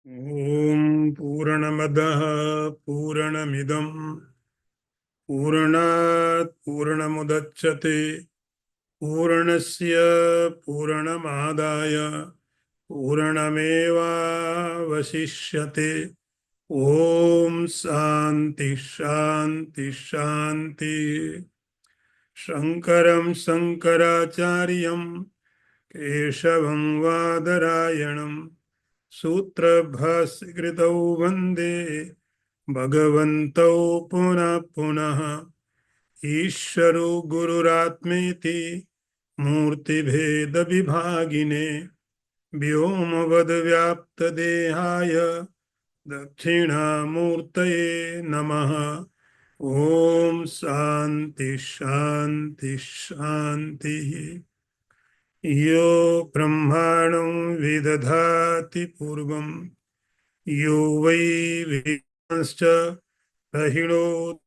Om Purnamadah Purnamidam Purnat Purnamudachyate Purnasya Purnamadaya Purnameva Vasishyate. Om Shanti Shanti Shanti. Shankaram Shankaracharyam Keshavam Vadarayanam Sutrabhaskritau Vande Bhagavantau Puna Punaha Ishvaro Gururatmeti Murti Bheda Vibhagine Vyomavad Vyapta Dehaya Dakshina Murtaye Namaha. Om Shanti Shanti Shanti. Yo Brahmanam Vidadhati Purvam Yo Vai Vidanscha Rahino.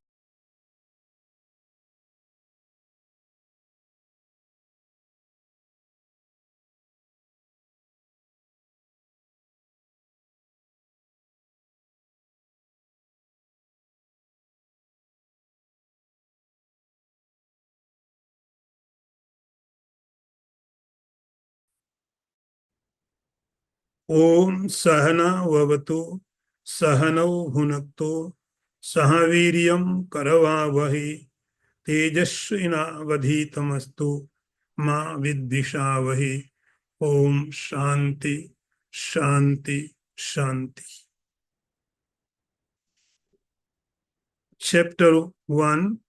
Om Sahana Vavatu Sahanau Hunakto Sahaviryam Karavavahi Tejasvina Vadhitamastu Ma Vidvishavahi. Om Shanti Shanti Shanti. Chapter 1,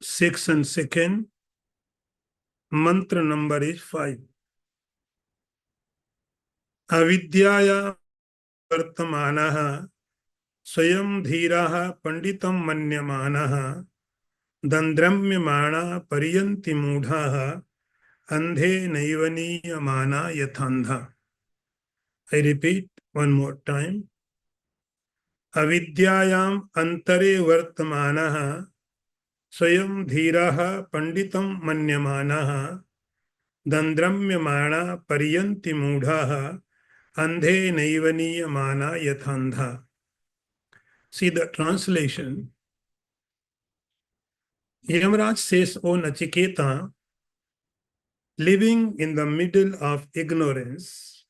Section 2nd, Mantra number is 5. Avidyaya Vartamanaha Swayam Dhiraha Panditam Manyamanaha Dandramyamana Pariyanti Mudhaha Andhe Naivaniyamana Yathandha. I repeat one more time. Avidyayam Antare Vartamanaha Swayam Dhiraha Panditam Manyamanaha Dandramyamana Pariyanti Mudhaha Andhe Naivaniyamana Yathandha. See the translation. Yamaraj says, O Nachiketa, living in the middle of ignorance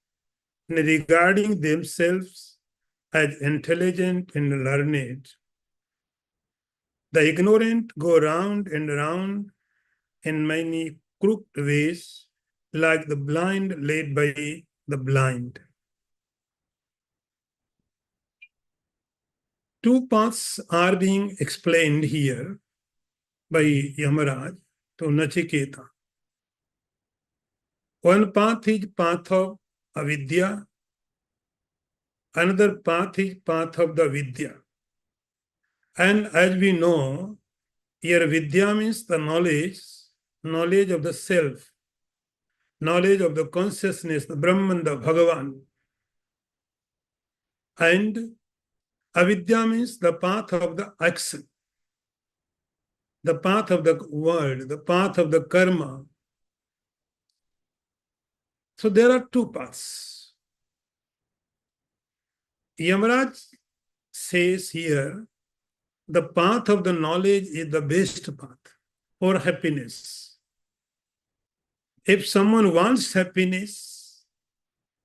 regarding themselves as intelligent and learned, the ignorant go round and round in many crooked ways, like the blind led by the blind. Two paths are being explained here by Yamaraj to Nachiketa. One path is path of avidya, another path is path of the vidya. And as we know, here vidya means the knowledge of the self, knowledge of the consciousness, the Brahman, the Bhagavan. And avidya means the path of the action, the path of the world, the path of the karma. So there are two paths. Yamaraj says here, the path of the knowledge is the best path for happiness. If someone wants happiness,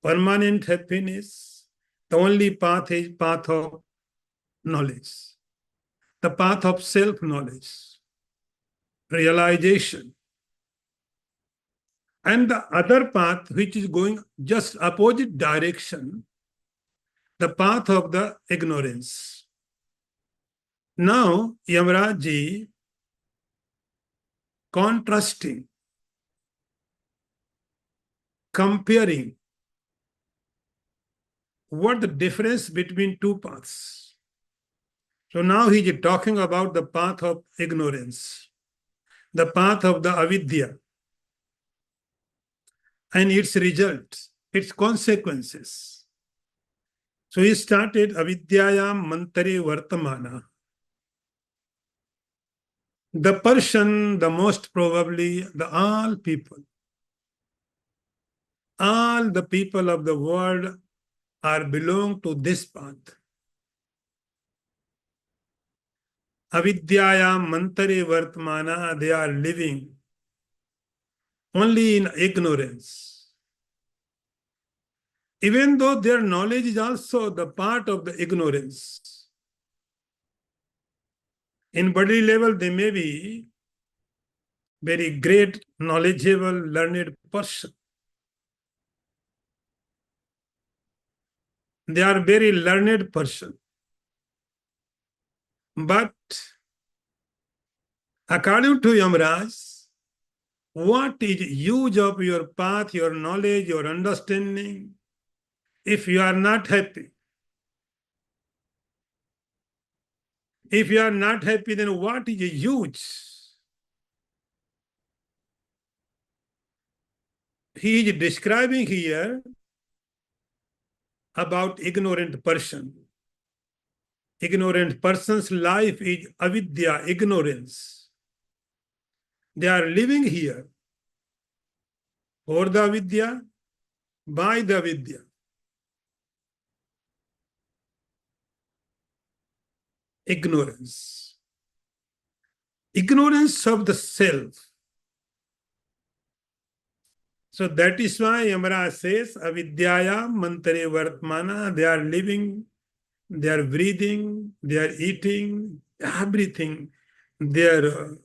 permanent happiness, the only path is path of knowledge, the path of self-knowledge, realization. And the other path, which is going just opposite direction, the path of the ignorance. Now, Yamaraj contrasting, comparing what the difference between two paths. So now he is talking about the path of ignorance, the path of the avidya, and its results, its consequences. So he started avidyayam mantare vartamana. The person, the most probably, all the people of the world are belong to this path. Avidyayam mantare vartmana, they are living only in ignorance. Even though their knowledge is also the part of the ignorance. In body level, they may be very great, knowledgeable, learned person. They are very learned person. But according to Yamraj, what is use of your path, your knowledge, your understanding, if you are not happy? If you are not happy, then what is the use? He is describing here about ignorant person. Ignorant person's life is avidya, ignorance. They are living here for the avidya, by the avidya. Ignorance. Ignorance of the self. So that is why Yamara says, avidyaya mantare vartmana, they are living, they are breathing, they are eating, everything, their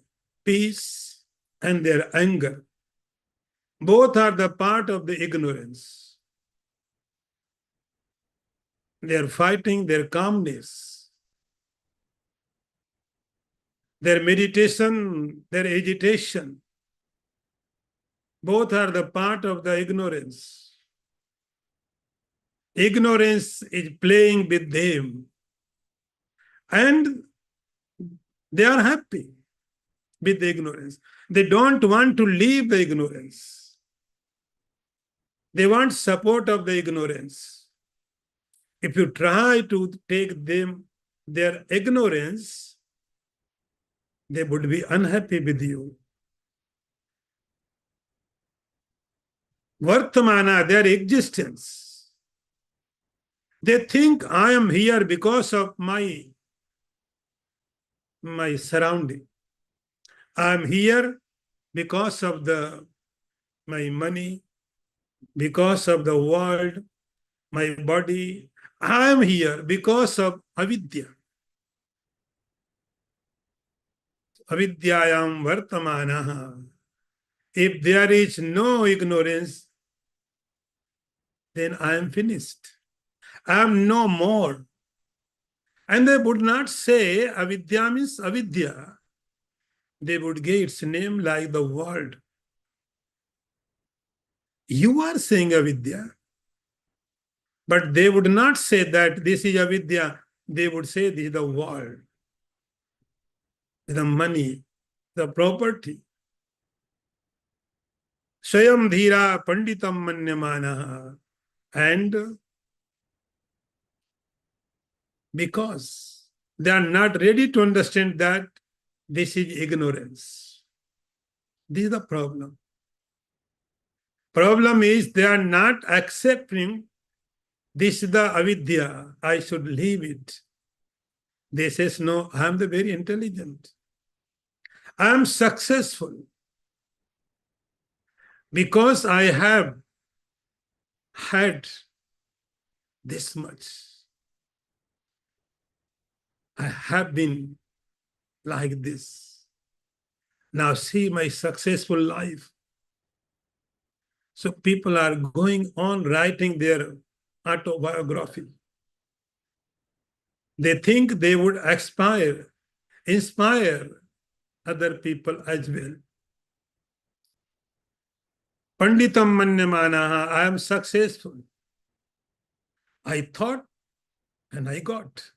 peace and their anger. Both are the part of the ignorance. They are fighting their calmness. Their meditation, their agitation, both are the part of the ignorance. Ignorance is playing with them. And they are happy with the ignorance. They don't want to leave the ignorance. They want support of the ignorance. If you try to take them, their ignorance, they would be unhappy with you. Vartamana, their existence. They think I am here because of my surrounding. I am here because of my money, because of the world, my body. I am here because of avidya. Avidyayam vartamana. If there is no ignorance, then I am finished. I am no more. And they would not say avidya means avidya. They would give its name like the world. You are saying avidya. But they would not say that this is avidya. They would say this is the world, the money, the property. Swayam dhira panditam manyamana. And because they are not ready to understand that this is ignorance. This is the problem. Problem is they are not accepting this is the avidya. I should leave it. They says, no, I am the very intelligent. I am successful because I have had this much. I have been like this. Now see my successful life. So people are going on writing their autobiography. They think they would inspire other people as well. Panditam manyamanaha, I am successful. I thought and I got.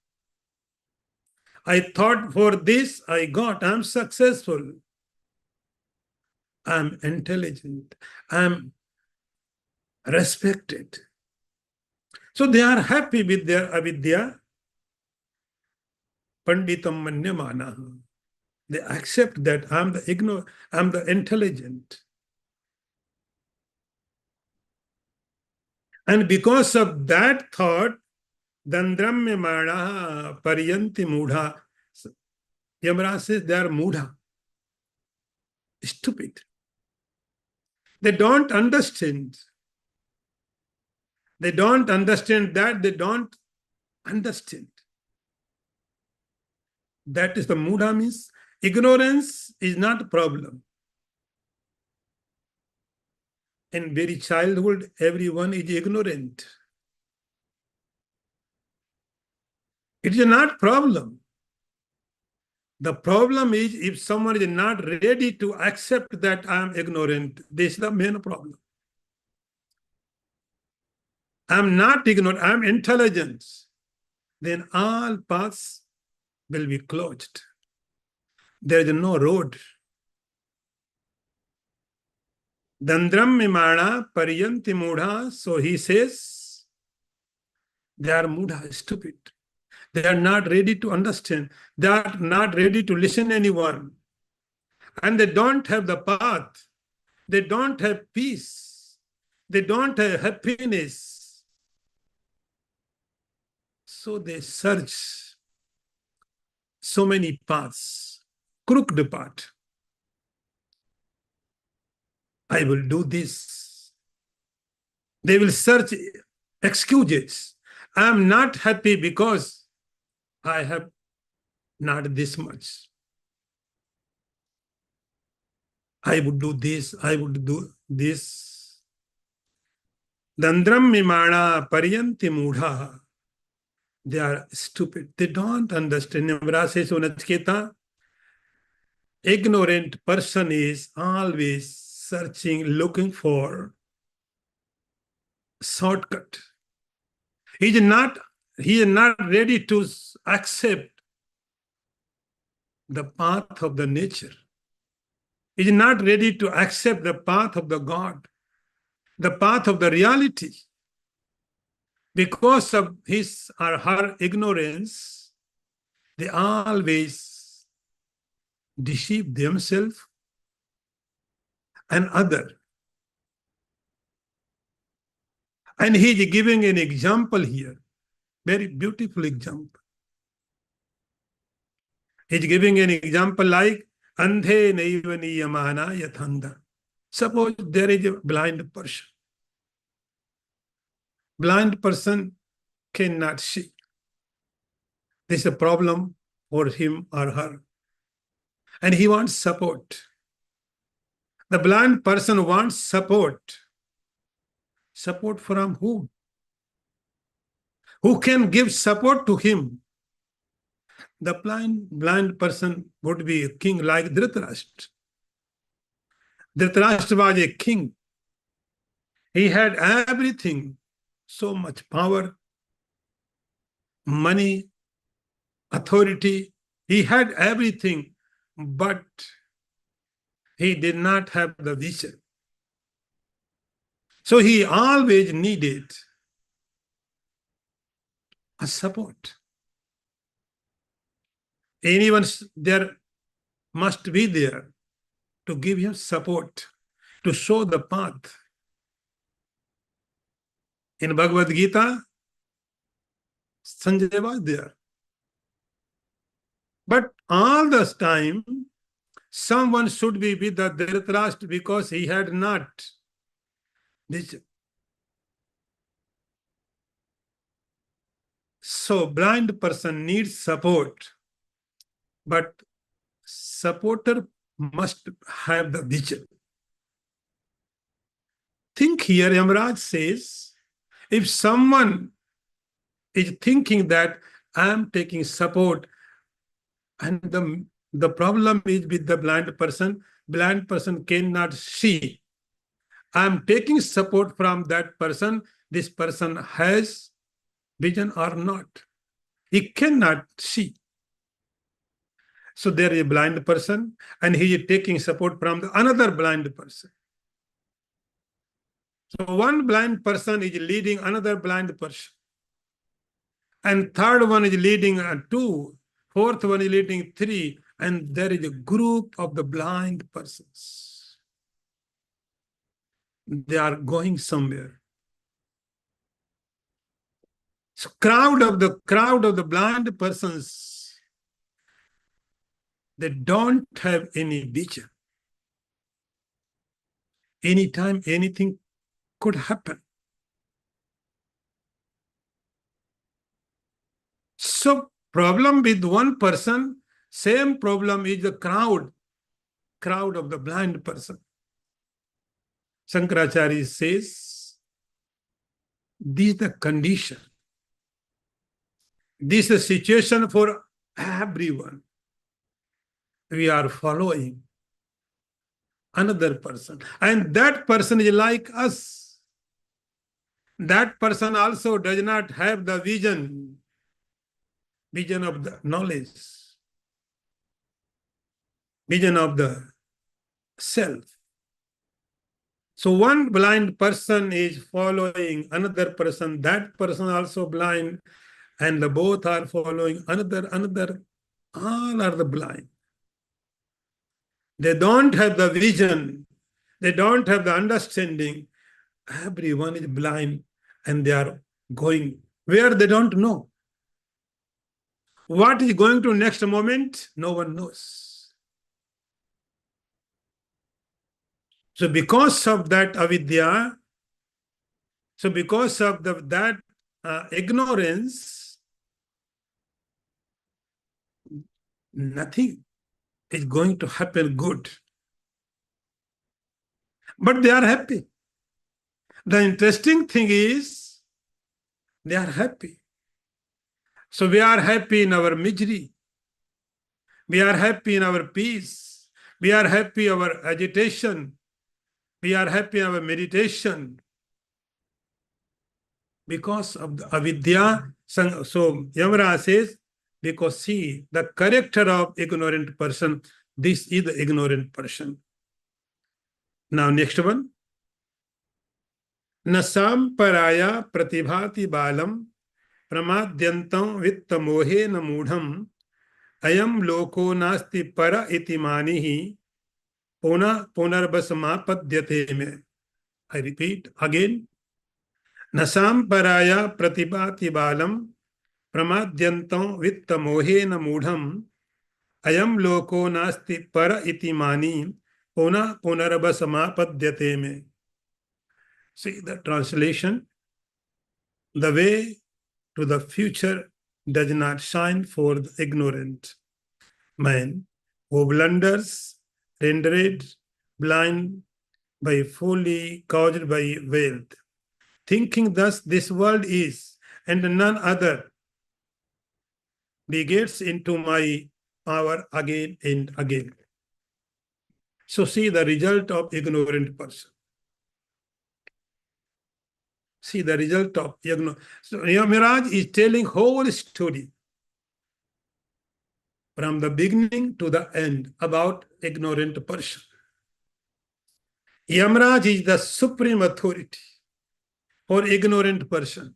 I thought for this, I got. I'm successful. I'm intelligent. I'm respected. So they are happy with their avidya. Panditam manyamanaha. They accept that I'm the ignorant, I'm the intelligent. And because of that thought, Dandramyamana Paryanti Mudha. Yamaraj says they are Mudha, stupid. They don't understand. They don't understand that they don't understand. That is the Mudha means. Ignorance is not a problem. In very childhood, everyone is ignorant. It is not a problem. The problem is if someone is not ready to accept that I am ignorant, this is the main problem. I am not ignorant, I am intelligent. Then all paths will be closed. There is no road. Dandram mimana paryanti mudha. So he says, they are mudha, stupid. They are not ready to understand. They are not ready to listen to anyone. And they don't have the path. They don't have peace. They don't have happiness. So they search so many paths, crooked path. I will do this. They will search excuses. I am not happy because I have not this much. I would do this, I would do this. Dandram mimana paryanti mudha. They are stupid. They don't understand. Yamaraj says, Nachiketa, ignorant person is always searching, looking for shortcut. He is not ready to accept the path of the nature. He is not ready to accept the path of the God, the path of the reality. Because of his or her ignorance, they always deceive themselves and others. And he is giving an example here, very beautiful example. He is giving an example like, Andhe naiva niyamana yathanda. Suppose there is a blind person. Blind person cannot see. This is a problem for him or her. And he wants support. The blind person wants support. Support from whom? Who can give support to him? The blind person would be a king like Dhritarashtra. Dhritarashtra was a king. He had everything, so much power, money, authority. He had everything, but he did not have the vision. So he always needed a support. Anyone there must be there to give him support, to show the path. In Bhagavad Gita, Sanjay was there. But all this time, someone should be with the Dhritarashtra because he had not this. So blind person needs support, but supporter must have the vision. Think here, Yamaraj says, if someone is thinking that I am taking support, and the problem is with the blind person cannot see. I am taking support from that person. This person has vision or not. He cannot see. So there is a blind person and he is taking support from another blind person. So one blind person is leading another blind person. And third one is leading two. Fourth one is leading three. And there is a group of the blind persons. They are going somewhere. So crowd of the blind persons, they don't have any vision. Anytime anything could happen. So problem with one person, same problem is the crowd of the blind person. Shankaracharya says, this is the condition. This is a situation for everyone. We are following another person. And that person is like us. That person also does not have the vision of the knowledge, vision of the self. So one blind person is following another person, that person also blind, and the both are following another, all are the blind. They don't have the vision, they don't have the understanding. Everyone is blind and they are going where they don't know. What is going to next moment? No one knows. So because of that avidya, so because of that ignorance, nothing is going to happen good. But they are happy. The interesting thing is, they are happy. So we are happy in our misery. We are happy in our peace. We are happy in our agitation. We are happy in our meditation. Because of the avidya. So Yamara says, because see, the character of ignorant person, this is the ignorant person. Now next one. न सांपराया प्रतिभाति बालम प्रमाद्यंतं वित्त मोहे न मूढ़म अयम लोको नास्ति पर इति मानिः पुनः पुनर्वसमापद्यते में. I repeat again. न सांपराया प्रतिभाति बालम प्रमाद्यंतं वित्त मोहे न मूढ़म अयम लोको नास्ति पर इति मानि पुनः पुनर्वसमापद्यते में. See the translation. The way to the future does not shine for the ignorant man who blunders, rendered blind by folly caused by wealth, thinking thus this world is, and none other, begets into my power again and again. So see the result of ignorant person. See the result of ignorance. So Yamaraj is telling whole story from the beginning to the end about ignorant person. Yamaraj is the supreme authority for ignorant person.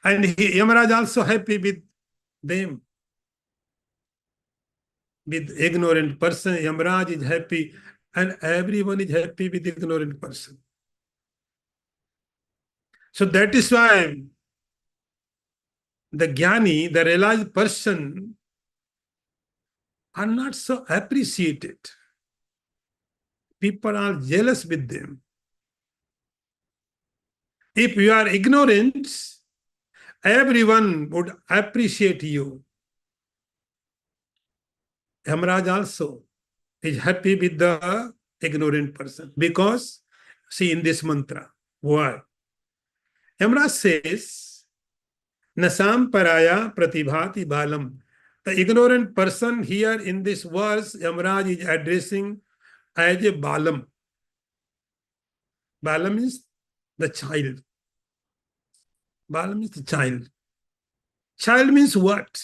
And Yamaraj also happy with them. With ignorant person, Yamaraj is happy and everyone is happy with ignorant person. So that is why the Jnani, the realized person, are not so appreciated. People are jealous with them. If you are ignorant, everyone would appreciate you. Yamaraj also is happy with the ignorant person because, see in this mantra, why? Yamaraj says, Nasam paraya pratibhati balam. The ignorant person here in this verse, Yamaraj is addressing as a balam. Balam is the child. Balam is the child. Child means what?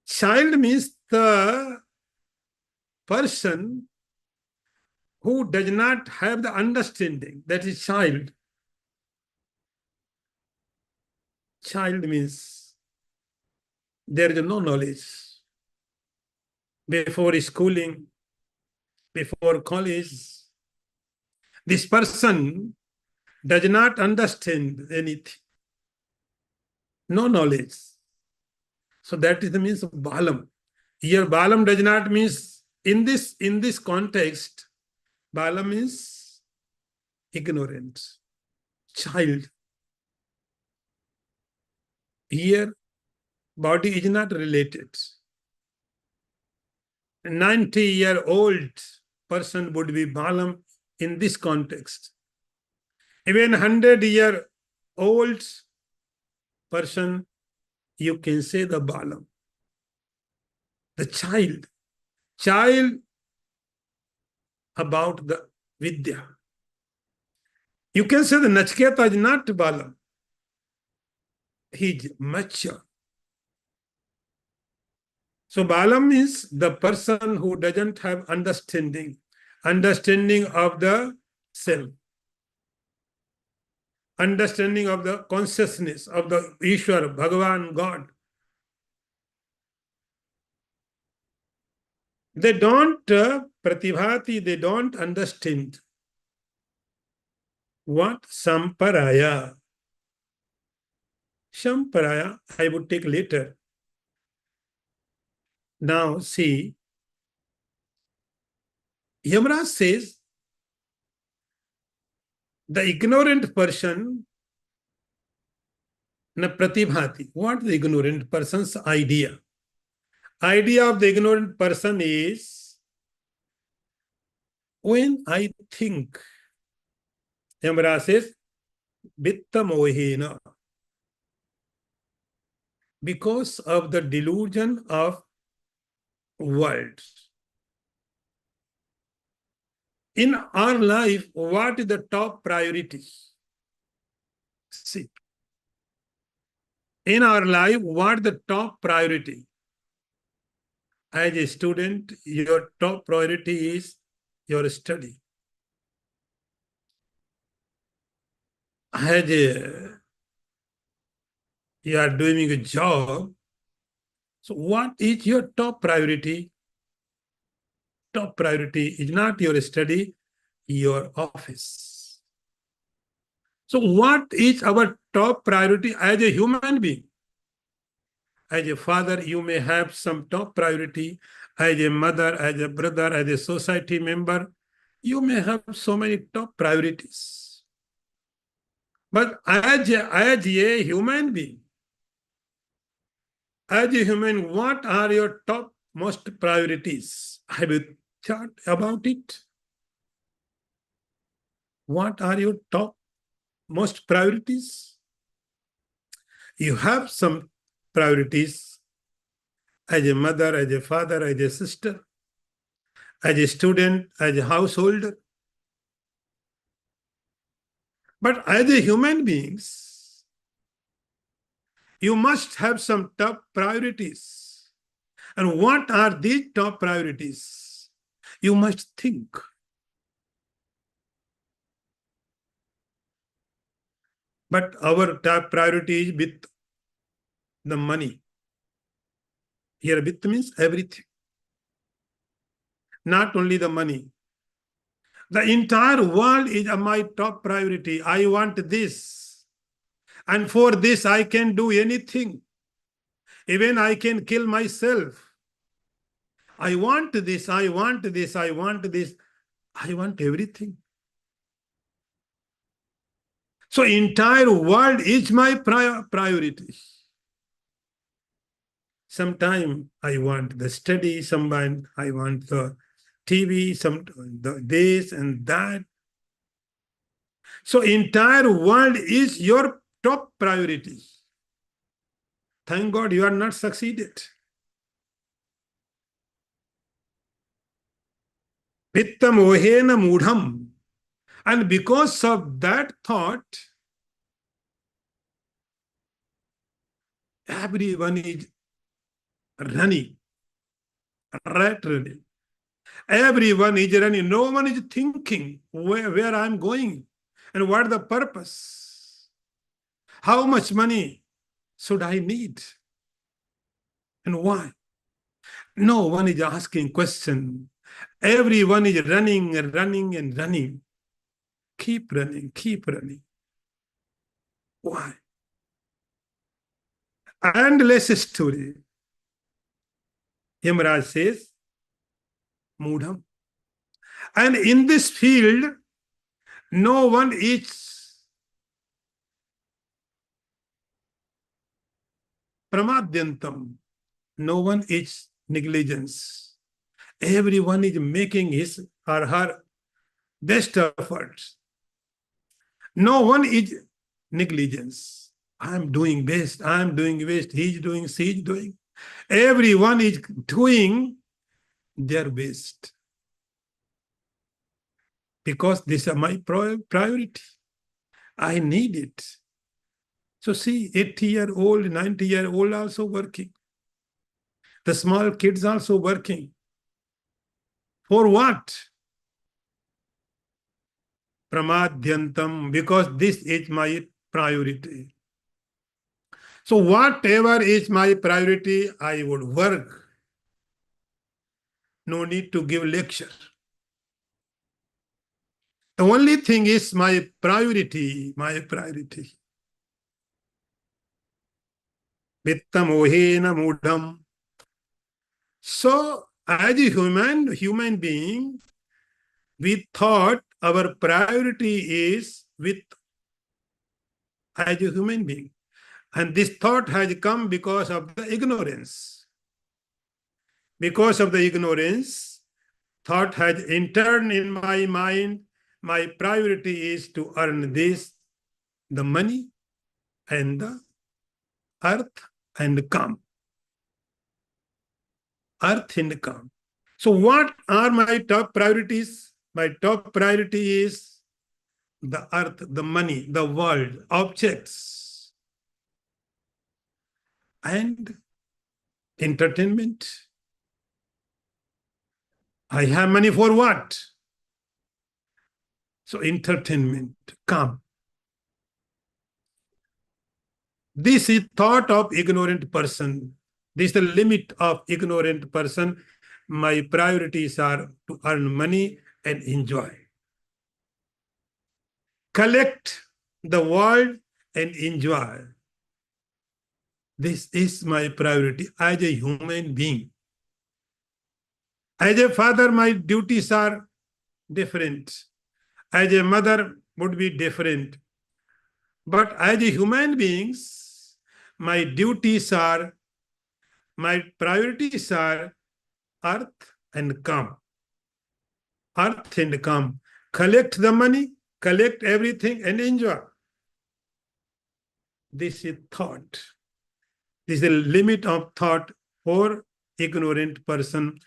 Child means the person who does not have the understanding. That is child. Child means there is no knowledge. Before schooling, before college, this person does not understand anything. No knowledge. So that is the means of balam. Here balam does not means in this context, balam means ignorant, child. Here body is not related. 90-year-old person would be balam in this context. Even 100-year-old person, you can say the balam. The child about the vidya. You can say the Nachiketa is not balam. He is mature. So balam is the person who doesn't have understanding of the self, understanding of the consciousness of the Ishwar, Bhagavan, God. They don't pratibhati, they don't understand. What? Samparaya. Samparaya, I would take later. Now see, Yamaraj says, the ignorant person na pratibhati. What the ignorant person's idea? Idea of the ignorant person is, when I think, Yamaraj says, vitta mohena, because of the delusion of world. In our life, what is the top priority? See, in our life, what is the top priority? As a student, your top priority is your study. As you are doing a job, so what is your top priority? Top priority is not your study, your office. So what is our top priority as a human being? As a father, you may have some top priority. As a mother, as a brother, as a society member, you may have so many top priorities. But as a human being, what are your top most priorities? Have you thought about it? What are your top most priorities? You have some priorities as a mother, as a father, as a sister, as a student, as a householder. But as a human beings, you must have some top priorities. And what are these top priorities? You must think. But our top priority is with the money. Here, with means everything. Not only the money. The entire world is my top priority. I want this. And for this, I can do anything. Even I can kill myself. I want this, I want this, I want this. I want everything. So entire world is my priority. Sometime I want the study, sometime I want the TV, this and that. So entire world is your top priority. Thank God you are not succeeded. Vittam ohena mudham. And because of that thought, everyone is running, rat running. Everyone is running. No one is thinking where I'm going and what the purpose. How much money should I need? And why? No one is asking question. Everyone is running and running and running. Keep running, keep running. Why? Endless story. Yamaraj says, Mudham. And in this field, no one is pramadyantam. No one is negligence. Everyone is making his or her best efforts. No one is negligence. I'm doing best. I'm doing best. He's doing, she's doing. Everyone is doing their best because this is my priority. I need it. So see, 80-year-old, 90-year-old also working. The small kids also working. For what? Pramadyantam, because this is my priority. So whatever is my priority, I would work. No need to give lecture. The only thing is my priority, my priority. Vittamohena mudham. So as a human being, we thought our priority is with as a human being. And this thought has come because of the ignorance. Because of the ignorance, thought has entered in my mind. My priority is to earn this, the money and the earth and come. Earth and come. So what are my top priorities? My top priority is the earth, the money, the world, objects, and entertainment. I have money for what? So entertainment, come. This is thought of ignorant person. This is the limit of ignorant person. My priorities are to earn money and enjoy. Collect the world and enjoy. This is my priority as a human being. As a father, my duties are different. As a mother would be different. But as a human beings, my duties are, my priorities are earth and come. Earth and come. Collect the money, collect everything and enjoy. This is thought. This is the limit of thought for ignorant person.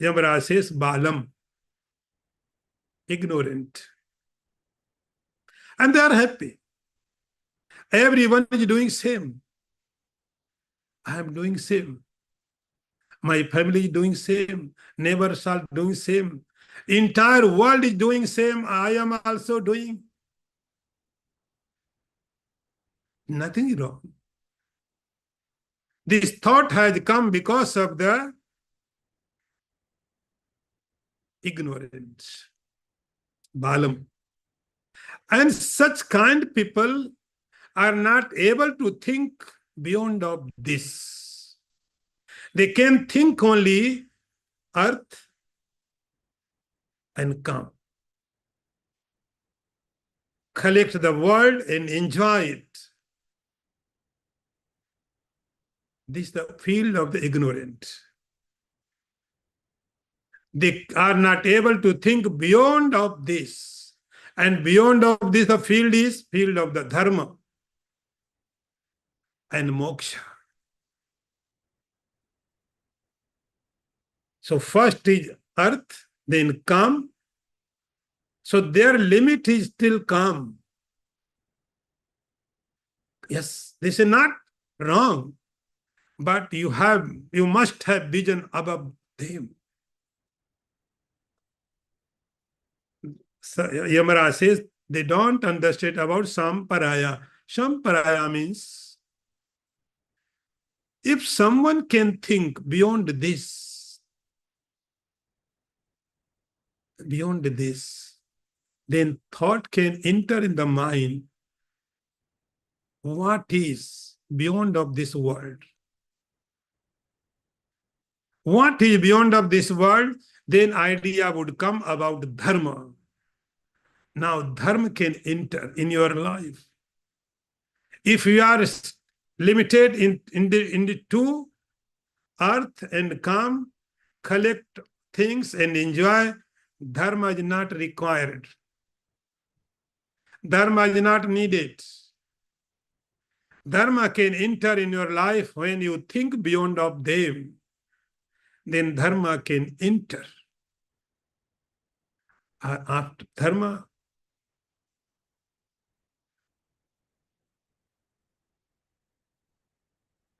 Yamaraj says, Balam. Ignorant. And they are happy. Everyone is doing same. I am doing same. My family is doing same. Neighbors are doing same. Entire world is doing same. I am also doing. Nothing wrong. This thought has come because of the ignorance. Balam. And such kind people are not able to think beyond of this. They can think only earth and come. Collect the world and enjoy it. This is the field of the ignorant. They are not able to think beyond of this. And beyond of this, the field is field of the dharma and moksha. So first is earth, then come. So their limit is still come. Yes, this is not wrong, but you must have vision above them. So Yamaraj says they don't understand about samparaya. Samparaya means if someone can think beyond this, then thought can enter in the mind what is beyond of this world. What is beyond of this world, then idea would come about dharma. Now dharma can enter in your life. If you are limited in the two, earth and calm, collect things and enjoy, dharma is not required. Dharma is not needed. Dharma can enter in your life when you think beyond of them. Then dharma can enter. After dharma,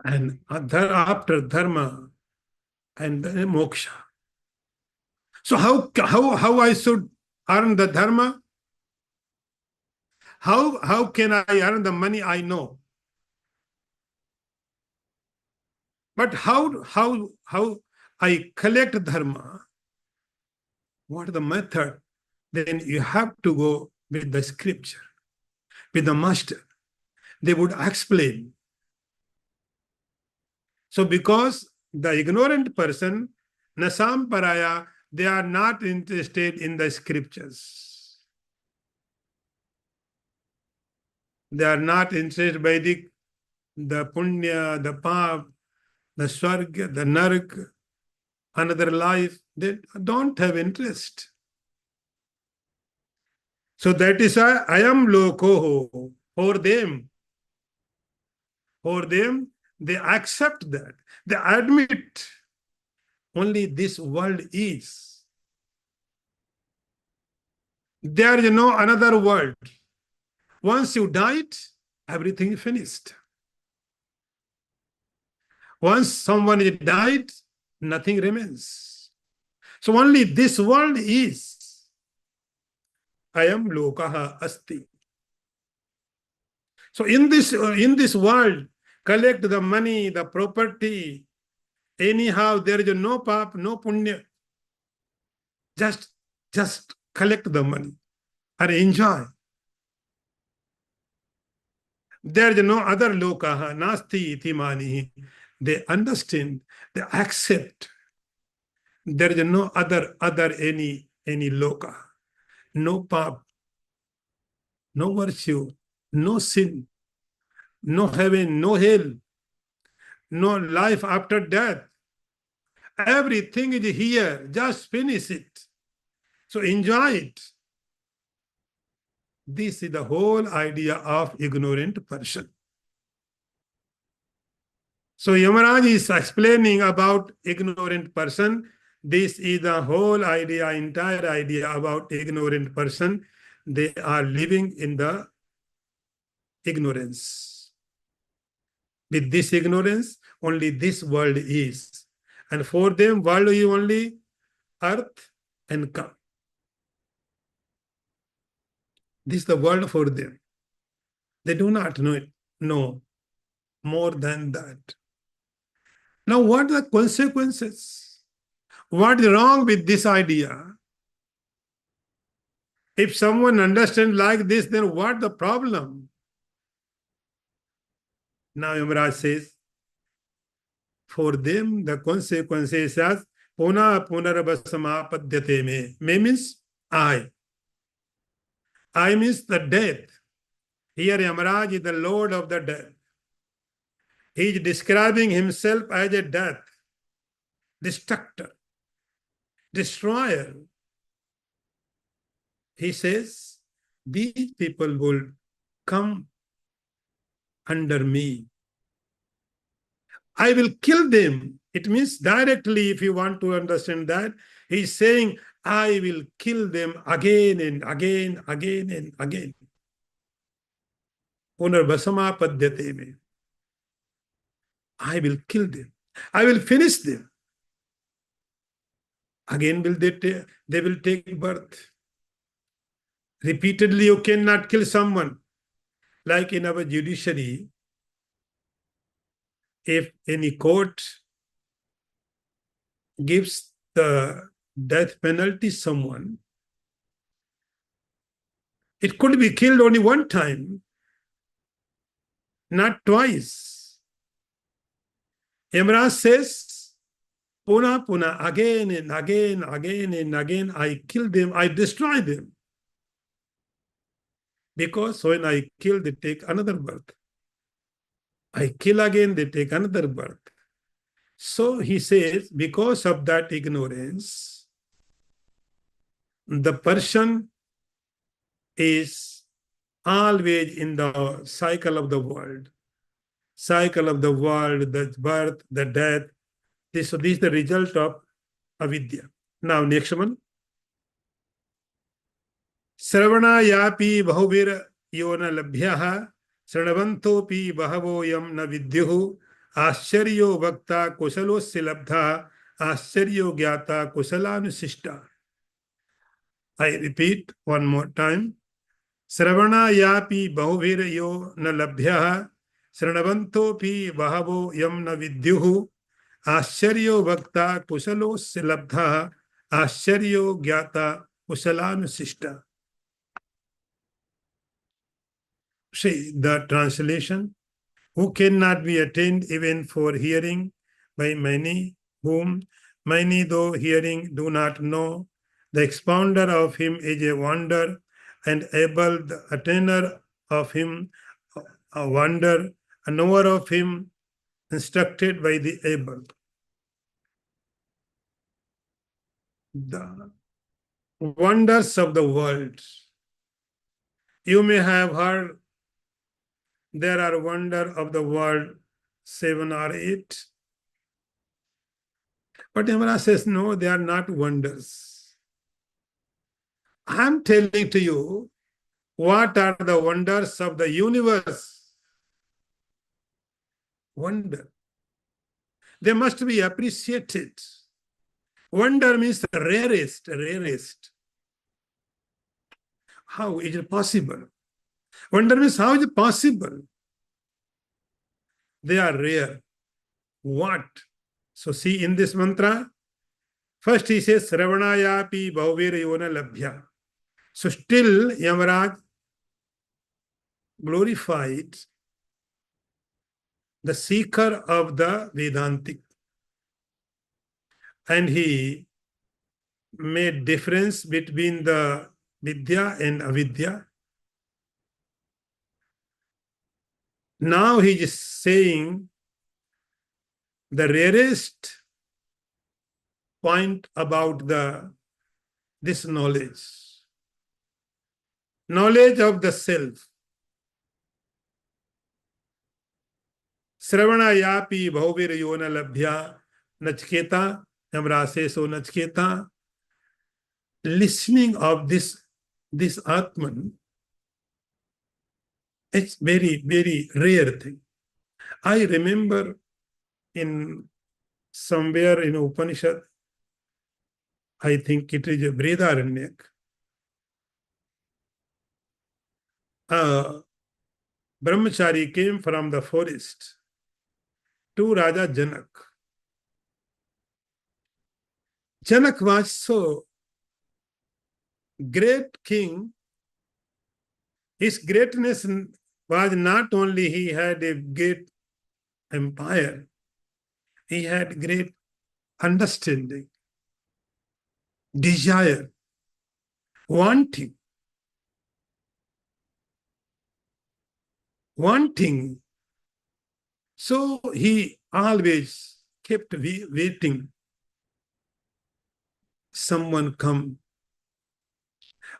and after dharma and then moksha. So how I should earn the dharma? How can I earn the money? I know. But how I collect dharma? What the method? Then you have to go with the scripture, with the master. They would explain. So because the ignorant person, Nasam Paraya, they are not interested in the scriptures. They are not interested by the punya, the pap, the swarga, the narak, another life. They don't have interest. So that is why I am lokoho for them. For them, they accept that. They admit only this world is. There is no another world. Once you died, everything is finished. Once someone is died, nothing remains. So only this world is. Ayam lokaha asti. So in this world, collect the money, the property. Anyhow, there is no pap, no punya. Just collect the money and enjoy. There is no other lokaha, nasti iti mani. They understand, they accept. There is no other any loka, no pap, no virtue, no sin, no heaven, no hell, no life after death. Everything is here. Just finish it. So enjoy it. This is the whole idea of ignorant person. So Yamaraj is explaining about ignorant person. This is the whole idea, entire idea about ignorant person. They are living in the ignorance. With this ignorance, only this world is. And for them, world is only earth and come. This is the world for them. They do not know it, no more than that. Now, what are the consequences? What is wrong with this idea? If someone understands like this, then what the problem? Now Yamaraj says, for them, the consequences as puna punarabhasamapadyate me. Me means I. I means the death. Here Yamaraj is the Lord of the death. He is describing himself as a death, destructor, destroyer. He says, these people will come under me. I will kill them. It means directly, if you want to understand that, he's saying, I will kill them again and again, again and again. Punarbhasamapadyate me. I will kill them. I will finish them. Again will they will take birth. Repeatedly, you cannot kill someone. Like in our judiciary, if any court gives the death penalty someone, it could be killed only one time. not twice. Yamaraj says, Puna Puna, again and again, again and again, I kill them, I destroy them. Because when I kill, they take another birth. I kill again, they take another birth. So he says, because of that ignorance, the person is always in the cycle of the world. Cycle of the world, the birth, the death. So this is the result of avidya. Now, next one. Sravana yapi bahuvir yona labhyaha sranavantopi bahavoyam na vidyuhu ascharyo vakta kusalosya labdha ascharyo gyata kusalanusishta. I repeat one more time. Sravana yapi bahuvir yo na labhyaha sranavantopi bahavoyam na vidyuhu आश्चर्यो वक्ता कुशलो से लब्धा आश्चर्यो ज्ञाता कुशलानुशिष्टा. See the translation. Who cannot be attained even for hearing by many, whom many though hearing do not know. The expounder of him is a wonder, and able the attainer of him a wonder, a knower of him instructed by the able. The wonders of the world. You may have heard there are wonders of the world 7 or 8. But Yamara says, no, they are not wonders. I'm telling to you, what are the wonders of the universe? Wonder. They must be appreciated. Wonder means the rarest, rarest. How is it possible? Wonder means how is it possible? They are rare. What? So see in this mantra, first he says, Sravanayapi Bhavir Yona Labhya. So still Yamaraj glorified the seeker of the Vedantic. And he made difference between the Vidya and Avidya. Now he is saying the rarest point about this knowledge. Knowledge of the self. Sravana yapi bhavir yona labhya Nachketa, Yamrase so Nachketa. Listening of this Atman, it's very, very rare thing. I remember in somewhere in Upanishad, I think it is a Brihadaranyak, a brahmachari came from the forest to Raja Janak. Janak was so great king. His greatness was not only he had a great empire, he had great understanding, desire, wanting. So he always kept waiting. Someone come.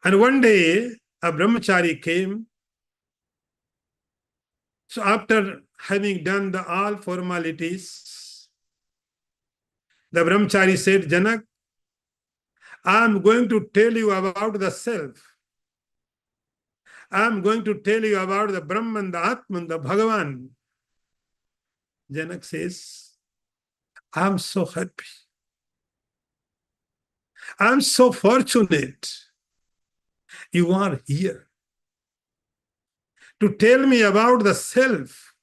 And one day, a brahmachari came. So after having done all formalities, the brahmachari said, Janak, I am going to tell you about the self. I am going to tell you about the Brahman, the Atman, the Bhagavan. Janak says, I am so happy. I am so fortunate. You are here to tell me about the self,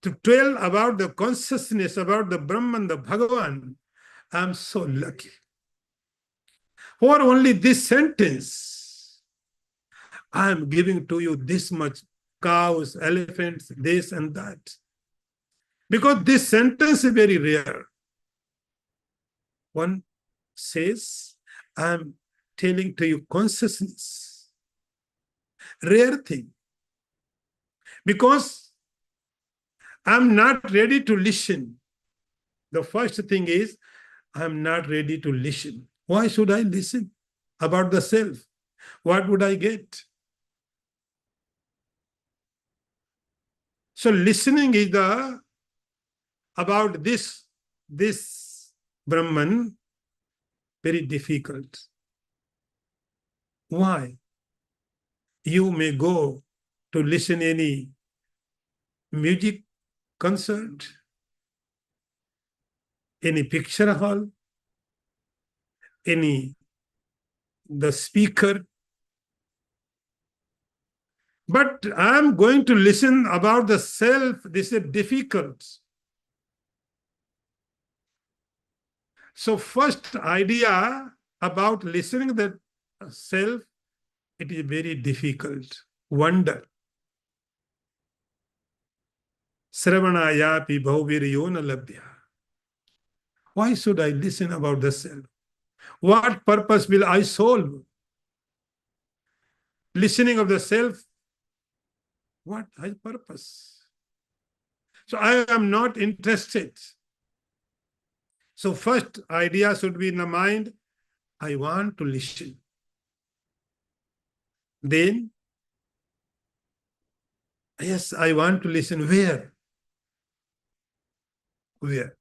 to tell about the consciousness, about the Brahman, the Bhagavan. I am so lucky. For only this sentence, I am giving to you this much cows, elephants, this and that. Because this sentence is very rare. One says, I'm telling to you consciousness. Rare thing. Because I'm not ready to listen. The first thing is, I'm not ready to listen. Why should I listen about the self? What would I get? So listening is the about this Brahman very difficult. Why? You may go to listen any music concert, any picture hall, any the speaker. But I'm going to listen about the self. This is difficult. So first idea about listening the self, it is very difficult. Wonder. Sravanayapi bhaviryo labhya. Why should I listen about the self? What purpose will I solve? Listening of the self, what purpose? So I am not interested. So first idea should be in the mind, I want to listen. Then, yes, I want to listen. Where? Where?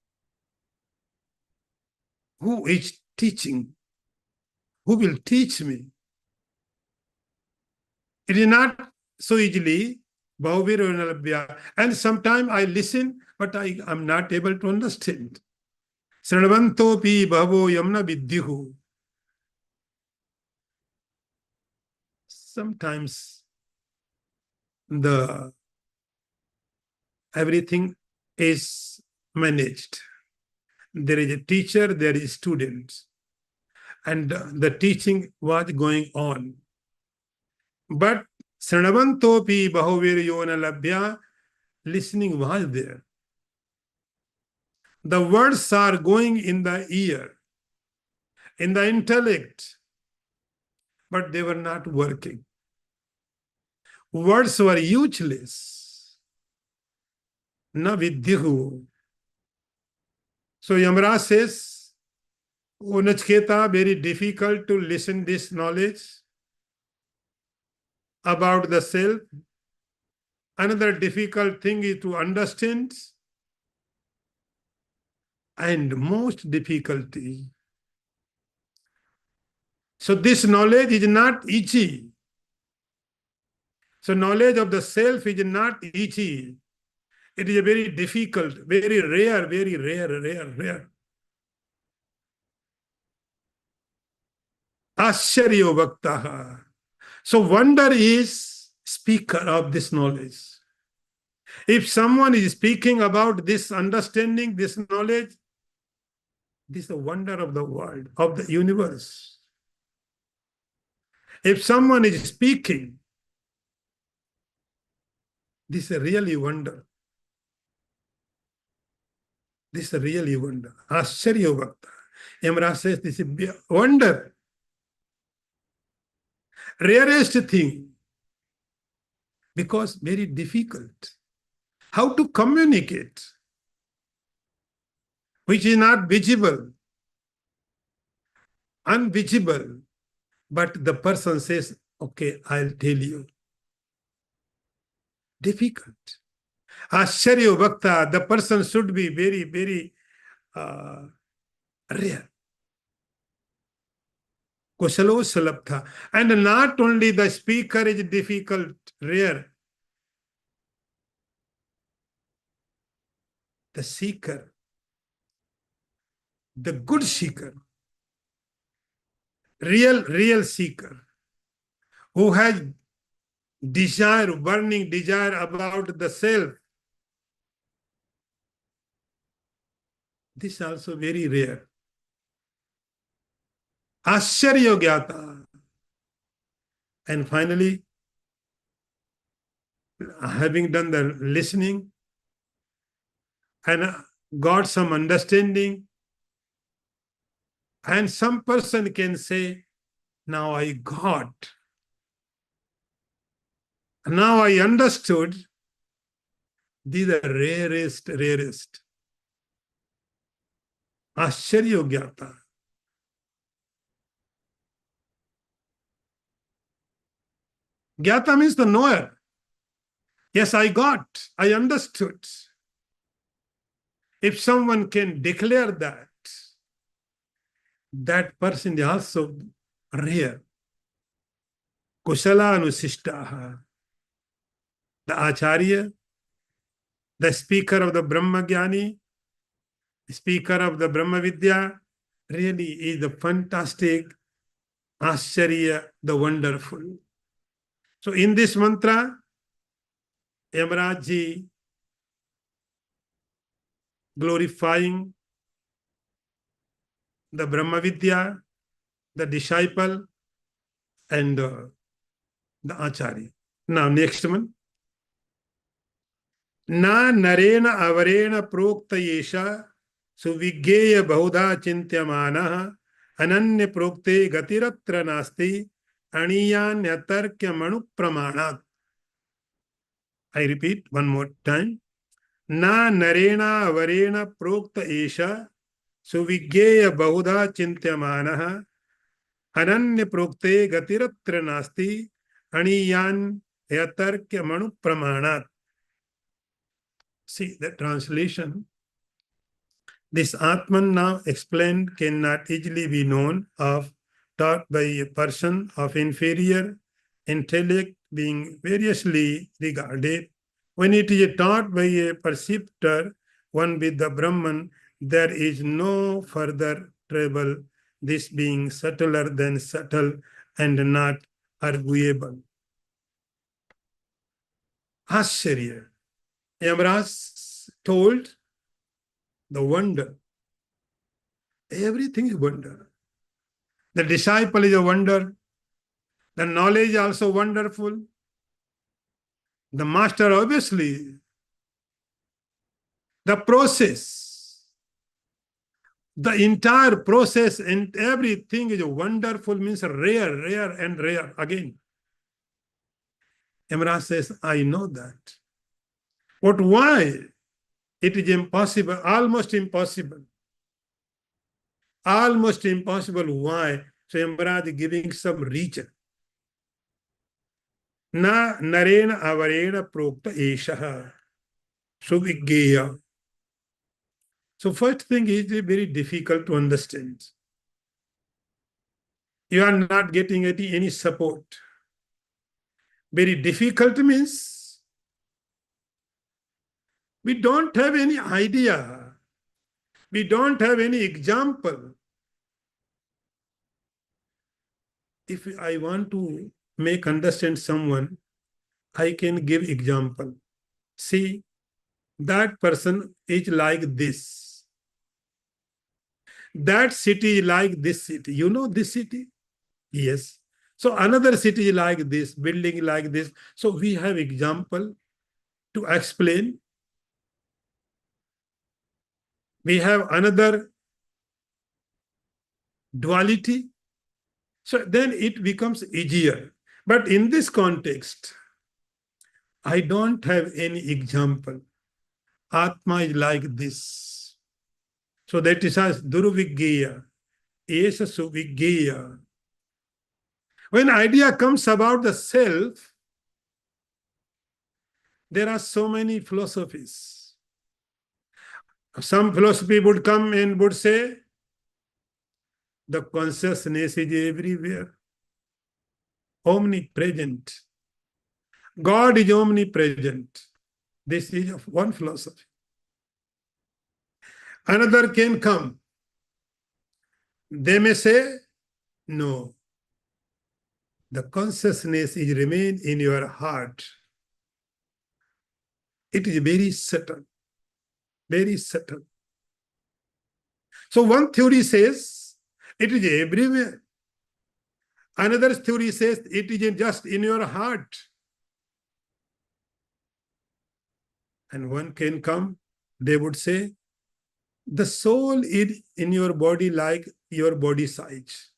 Who is teaching? Who will teach me? It is not so easily. And sometimes I listen, but I am not able to understand. Sranavantopi bhavo yamna vidyuhu. Sometimes the everything is managed. There is a teacher, there is students, and the teaching was going on. But Sranavantopi bahuviryona labhya, listening was there. The words are going in the ear, in the intellect, but they were not working. Words were useless. Na vidyuhu. So Yamraj says, O Nachketa, very difficult to listen this knowledge about the self. Another difficult thing is to understand. And most difficulty. So this knowledge is not easy. So knowledge of the self is not easy. It is a very difficult, very rare, rare. Ashcharyo bhaktaha. So wonder is speaker of this knowledge. If someone is speaking about this understanding, this knowledge, this is the wonder of the world, of the universe. If someone is speaking, this is really wonder. This is really wonder. Ashcharya bhakta. Yamraj says this is wonder. Rarest thing. Because very difficult. How to communicate? Which is not visible. Unvisible. But the person says, okay, I'll tell you. Difficult. Ashcharya bhakta, the person should be very rare. Kushalo salabtha. And not only the speaker is difficult, rare. The seeker, the good seeker, real seeker, who has desire, burning desire about the self. This is also very rare. Ashcharya gyata. And finally, having done the listening and got some understanding, and some person can say, now I got, now I understood. These are rarest. आश्चर्य हो गया था. Gyata means the knower. Yes, I got, I understood. If someone can declare that, that person is also rare. Kusala Anusishtaha. The Acharya, the speaker of the Brahma Jnani, speaker of the Brahma Vidya, really is the fantastic, Ascharya, the wonderful. So in this mantra, Yamaraj ji glorifying the Brahma Vidya, the disciple, and the Acharya. Now, next one. Na narena avarena prokta yesha suvigeya bahudha chintyamana ananya prokte gatiratra nasti aniyanyatarkya manu pramanat. I repeat one more time. Na narena avarena prokta yesha suvigeya bahudha chintyamana ananya prokte gatiratra nasti aniyanyatarkya manu pramanat. See the translation. This Atman now explained cannot easily be known of taught by a person of inferior intellect being variously regarded. When it is taught by a perceptor, one with the Brahman, there is no further trouble, this being subtler than subtle and not arguable. Ascharya. Yamaraj told the wonder. Everything is wonder. The disciple is a wonder. The knowledge is also wonderful. The master, obviously. The process. The entire process and everything is wonderful, means rare and rare again. Yamaraj says, I know that. But why? It is impossible, almost impossible. Almost impossible. Why? So Yamaraj is giving some reason. Na narena avarena prokta eshaha suviggeya. So first thing is very difficult to understand. You are not getting any support. Very difficult means we don't have any idea. We don't have any example. If I want to make understand someone, I can give example. See, that person is like this. That city is like this city. You know this city? Yes. So another city is like this, building like this. So we have example to explain. We have another duality. So then it becomes easier. But in this context, I don't have any example. Atma is like this. So that is as Durviggeya, Esa Suviggeya. When idea comes about the self, there are so many philosophies. Some philosophy would come and would say, the consciousness is everywhere, omnipresent. God is omnipresent. This is one philosophy. Another can come. They may say, no, the consciousness is remain in your heart. It is very subtle, very subtle. So one theory says it is everywhere. Another theory says it is just in your heart. And one can come, they would say, the soul is in your body like your body size.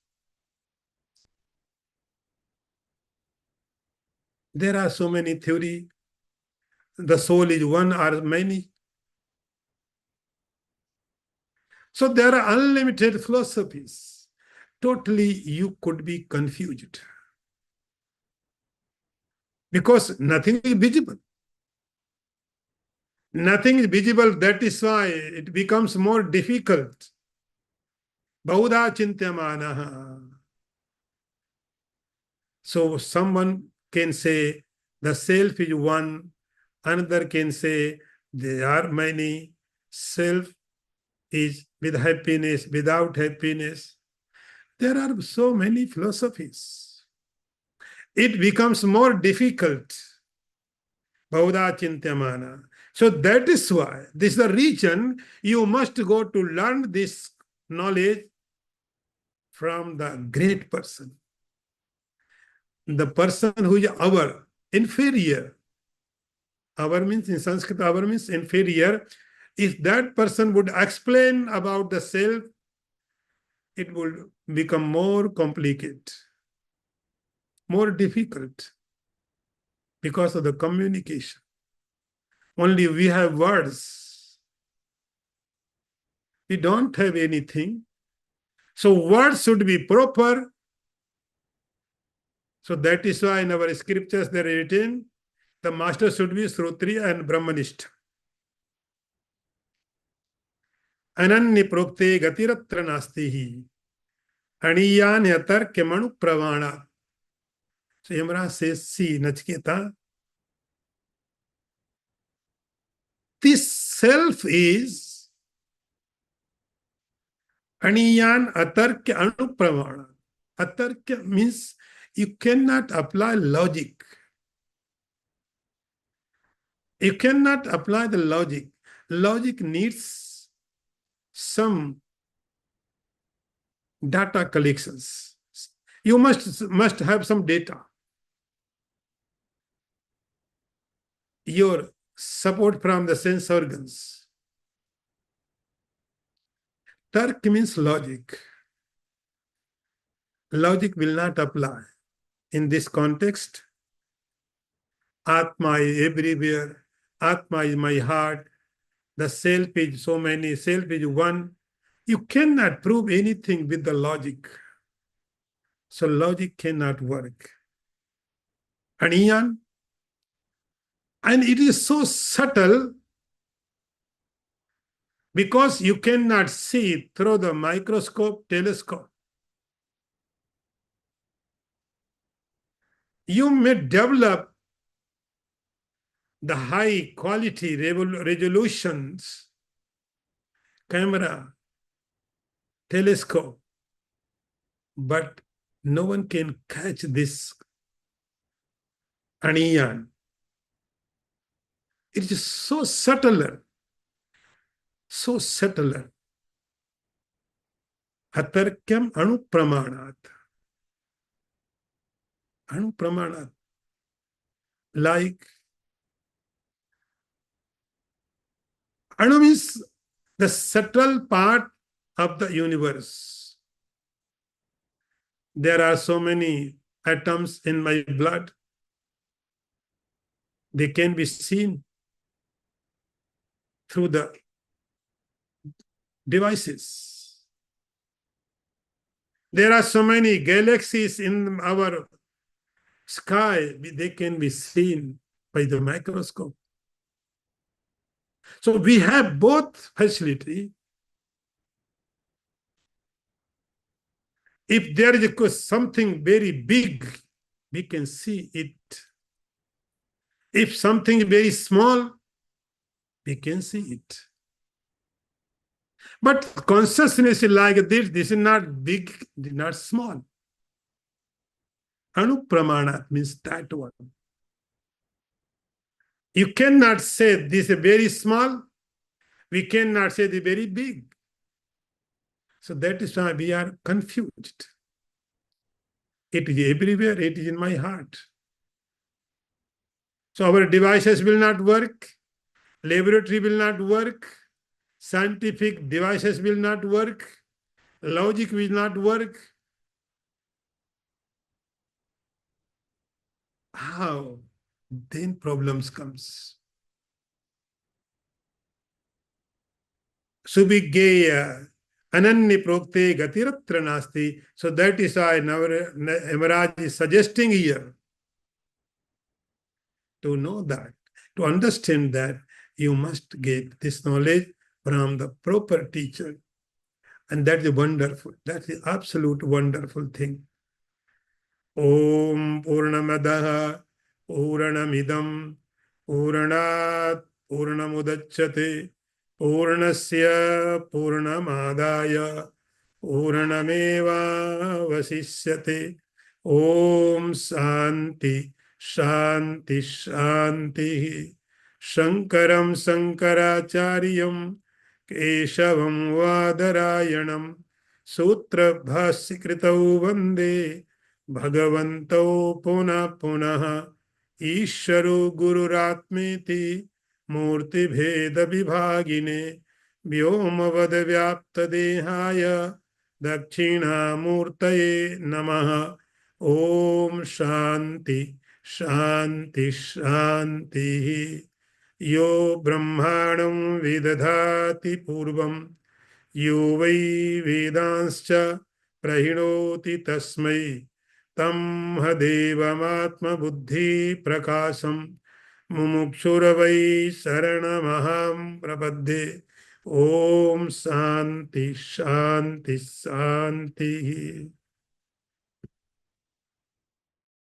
There are so many theories. The soul is one or many. So there are unlimited philosophies. Totally, you could be confused because nothing is visible. Nothing is visible. That is why it becomes more difficult. Bahudha chintyamanaha. So someone can say the self is one. Another can say there are many. Self is with happiness, without happiness. There are so many philosophies. It becomes more difficult. Bahudha chintyamana. So that is why this is the reason you must go to learn this knowledge from the great person. The person who is our inferior. Our means in Sanskrit, our means inferior. If that person would explain about the self, it would become more complicated, more difficult because of the communication. Only we have words. We don't have anything. So words should be proper. So that is why in our scriptures they are written, the master should be Srotri and Brahmanist. Ananya prokte gatiratra nastihi. Aniyan yatar kemanu pravana. So Yamraj says, see, Nachiketa, this self is Aniyan atarkya anupravana. Atarkya means you cannot apply logic. You cannot apply the logic. Logic needs some data collections. You must have some data. Your support from the sense organs. Tark means logic. Logic will not apply. In this context, Atma is everywhere. Atma is my heart. The self is so many. Self is one. You cannot prove anything with the logic. So logic cannot work. Aniyan, and it is so subtle because you cannot see through the microscope, telescope. You may develop the high quality resolutions, camera, telescope, but no one can catch this aniyan. It is so subtler, so subtler. Atarkyam anupramanat. Anupramanat. Like Anu means the subtle part of the universe. There are so many atoms in my blood. They can be seen through the devices. There are so many galaxies in our sky. They can be seen by the microscope. So we have both facility. If there is something very big, we can see it. If something very small, we can see it. But consciousness is like this is not big, not small. Anupramana means that one. You cannot say this is very small. We cannot say the very big. So that is why we are confused. It is everywhere. It is in my heart. So our devices will not work. Laboratory will not work. Scientific devices will not work. Logic will not work. How? Then problems comes. Subhiggeya ananya prokte gatiratra nasti. So that is why Yamaraj is suggesting here to know that, to understand that you must get this knowledge from the proper teacher. And that is wonderful. That's the absolute wonderful thing. Om Purnamadaha Purnamidam Purnat Purnamudachyate Purnasya Purnamadaya Purnameva Vasishyate. Om Shanti Shanti Shanti. Shankaram Shankaracharyam Keshavam Vadarayanam Sutra Bhasikritau Vande Bhagavantau Puna Punaha Ishvaro Gururatmeti Murti Bheda Vibhagine Vyomavad Vyapta Dehaya Dakshina Murtaye Namaha. Om Shanti Shanti Shanti. Yo Brahmanam Vidadhati Purvam यो वै वेदांश्च प्रहिणोति तस्मै तं देवमात्मबुद्धिप्रकाशं मुमुक्षुर्वै शरणमहं प्रपद्ये. ॐ शान्ति शान्ति शान्तिः.